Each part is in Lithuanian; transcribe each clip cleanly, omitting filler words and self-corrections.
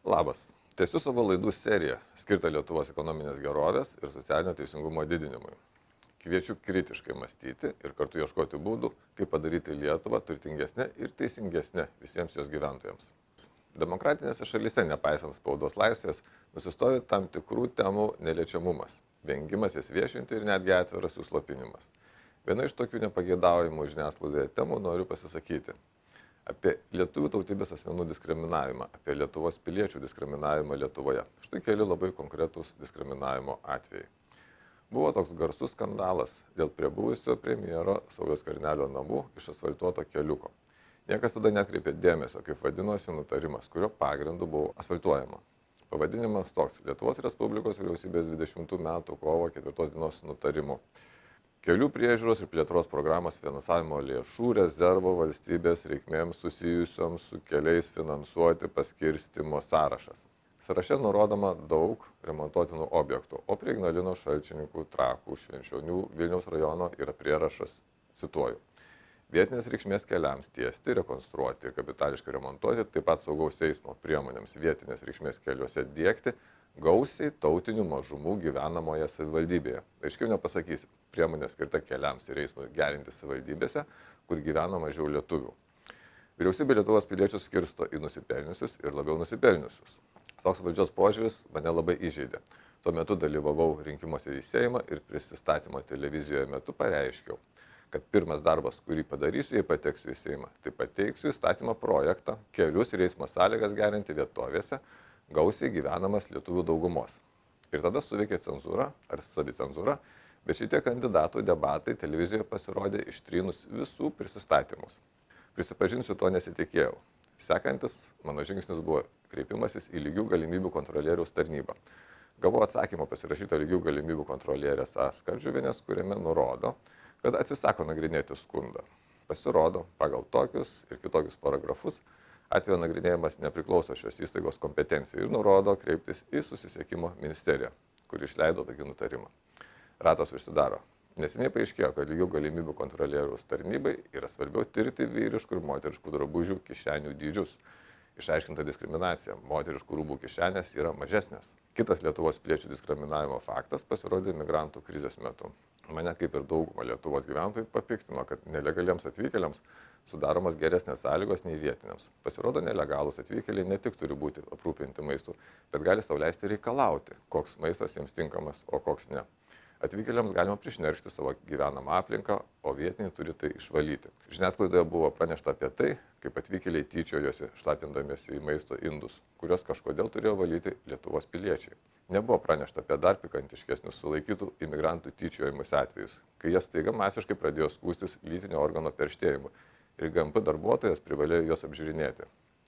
Labas. Tęsiu savo laidų seriją, skirtą Lietuvos ekonominės gerovės ir socialinio teisingumo didinimui. Kviečiu kritiškai mąstyti ir kartu ieškoti būdų, kaip padaryti Lietuvą turtingesnę ir teisingesnę visiems jos gyventojams. Demokratinėse šalyse, nepaisant spaudos laisvės, nusistovi tam tikrų temų neliečiamumas, vengimas jas viešinti ir netgi atviras jų slopinimas. Viena iš tokių nepageidaujamų žiniasklaidoje temų noriu pasisakyti apie lietuvių tautybės asmenų diskriminavimą, apie Lietuvos piliečių diskriminavimą Lietuvoje. Štai keli labai konkretūs diskriminavimo atvejai. Buvo toks garsus skandalas dėl prie buvusio premjero Sauliaus Skvernelio namų išasfaltuoto keliuko. Niekas tada netkreipė dėmesio, kaip vadinosi nutarimas, kurio pagrindu buvo asfaltuojama. Pavadinimas toks: Lietuvos Respublikos vyriausybės 20 metų kovo 4 dienos nutarimu. Kelių priežiūros ir plėtros programos finansavimo lėšų rezervo valstybės reikmėms susijusioms su keliais finansuoti paskirstymo sąrašas. Sąraše nurodoma daug remontuotinų objektų, o prie Ignalinos, Šalčininkų, Trakų, Švenčionių, Vilniaus rajono yra prierašas, cituoju: vietinės reikšmės keliams tiesti, rekonstruoti ir kapitališkai remontuoti, taip pat saugaus eismo priemonėms vietinės reikšmės keliuose diegti gausiai tautinių mažumų gyvenamoje savivaldybėje. Aiškiau nepasakysi, priemonė skirta keliams ir eismui gerinti savivaldybėse, kur gyvena mažiau lietuvių. Vyriausybė Lietuvos piliečius skirsto į nusipelniusius ir labiau nusipelniusius. Toks valdžios požiūris mane labai įžeidė. Tuo metu dalyvavau rinkimuose į Seimą ir prisistatymo televizijoje metu pareiškiau, kad pirmas darbas, kurį padarysiu, jei pateksiu į Seimą, tai pateiksiu įstatymo projektą kelius ir eismo sąlygas gerinti vietovėse, gausiai gyvenamas lietuvių daugumos. Ir tada suveikė cenzūra ar savicenzūra, bet šitie kandidatų debatai televizijoje pasirodė ištrynus visų prisistatymus. Prisipažinsiu, to nesitikėjau. Sekantis mano žingsnis buvo kreipimasis į lygių galimybių kontrolieriaus tarnybą. Gavau atsakymą pasirašytą lygių galimybių kontrolierės A. Skardžiuvienės, kuriame nurodo, kad atsisako nagrinėti skundą. Pasirodo, pagal tokius ir kitokius paragrafus atvejo nagrinėjimas nepriklauso šios įstaigos kompetencijai ir nurodo kreiptis į Susisiekimo ministeriją, kuri išleido tokį nutarimą. Ratas užsidaro. Neseniai paaiškėjo, kad lygių galimybių kontrolieriaus tarnybai yra svarbiau tirti vyriškų ir moteriškų drabužių kišenių dydžius. Išaiškinta diskriminacija, moteriškų rūbų kišenės yra mažesnės. Kitas Lietuvos piliečių diskriminavimo faktas pasirodė migrantų krizės metu. Mane, kaip ir daugumą Lietuvos gyventojų, papiktino, kad nelegaliems atvykėliams sudaromos geresnės sąlygos nei vietiniams. Pasirodo, nelegalūs atvykėliai ne tik turi būti aprūpinti maistu, bet gali sau leisti reikalauti, koks maistas jiems tinkamas, o koks ne. Atvykėliams galima prišnerkšti savo gyvenamą aplinką, o vietiniai turi tai išvalyti. Žiniasklaidoje buvo pranešta apie tai, kaip atvykėliai tyčiojosi, šlapindamiesi į maisto indus, kurios kažkodėl turėjo valyti Lietuvos piliečiai. Nebuvo pranešta apie dar pikantiškesnius sulaikytų imigrantų tyčiojimus atvejus, kai jie staiga masiškai pradėjo skųstis lytinio organo perštėjimu ir GMP darbuotojas privalėjo juos apžiūrinėti.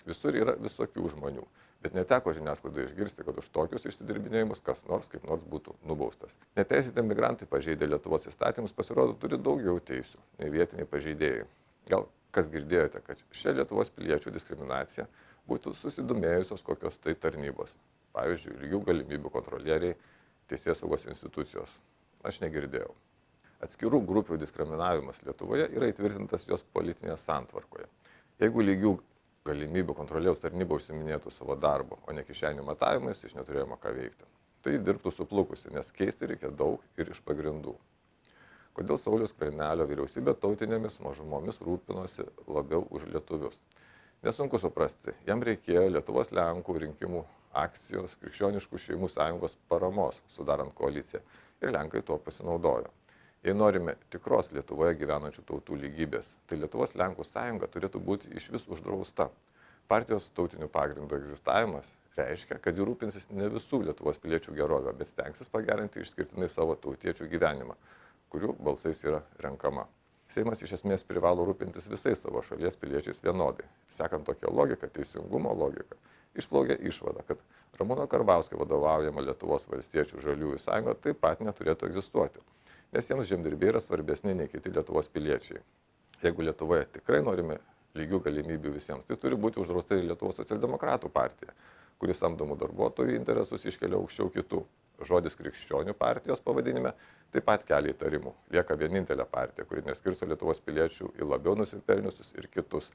Visur yra visokių žmonių, bet neteko žiniasklaidoje išgirsti, kad už tokius išsidirbinėjimus kas nors kaip nors būtų nubaustas. Neteisėti migrantai pažeidę Lietuvos įstatymus pasirodo turi daugiau teisių nei vietiniai pažeidėjai. Gal kas girdėjote, kad šią Lietuvos piliečių diskriminaciją būtų susidomėjusios kokios tai tarnybos. Pavyzdžiui, lygių galimybių kontrolieriai, teisėsaugos institucijos. Aš negirdėjau. Atskirų grupių diskriminavimas Lietuvoje yra įtvirtintas jos politinėje santvarkoje. Jeigu lygių galimybių kontrolieriaus tarnyba užsiminėtų savo darbo, o ne kišenių matavimais, iš neturėjimo ką veikti. Tai dirbtų suplukusi, nes keisti reikia daug ir iš pagrindų. Kodėl Sauliaus Skvernelio vyriausybė tautinėmis mažumomis rūpinosi labiau už lietuvius? Nesunku suprasti, jam reikėjo Lietuvos Lenkų rinkimų akcijos Krikščioniškų šeimų sąjungos paramos, sudarant koaliciją, ir Lenkai tuo pasinaudojo. Jei norime tikros Lietuvoje gyvenančių tautų lygybės, tai Lietuvos Lenkų sąjunga turėtų būti išvis uždrausta. Partijos tautinių pagrindų egzistavimas reiškia, kad ji rūpinsis ne visų Lietuvos piliečių gerovę, bet stengsis pagerinti išskirtinai savo tautiečių gyvenimą, kurių balsais yra renkama. Seimas iš esmės privalo rūpintis visais savo šalies piliečiais vienodai. Sekant tokią logiką, teisingumo logiką, išplaukia išvada, kad Ramūno Karbauskio vadovaujama Lietuvos valstiečių žaliųjų sąjunga taip pat neturėtų egzistuoti, nes jiems žemdirbiai yra svarbesni nei kiti Lietuvos piliečiai. Jeigu Lietuvoje tikrai norime lygių galimybių visiems, tai turi būti uždrausta ir Lietuvos socialdemokratų partija, kuris samdomų darbuotojų interesus iškelia aukščiau kitų. Žodis krikščionių partijos pavadinime taip pat kelia įtarimų. Lieka vienintelė partija, kuri neskirsto Lietuvos piliečių į labiau nusipelniusius ir kitus.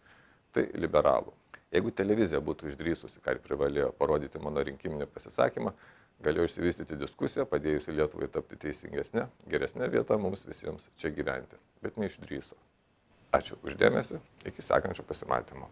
Tai liberalų. Jeigu televizija būtų išdrįsusi, ką ir privalėjo parodyti mano rinkiminį pasisakymą, galėjo išsivystyti diskusiją, padėjusi Lietuvai tapti teisingesnė, geresnė vieta mums visiems čia gyventi, bet neišdrįso. Ačiū uždėmesi, iki sekančio pasimatymo.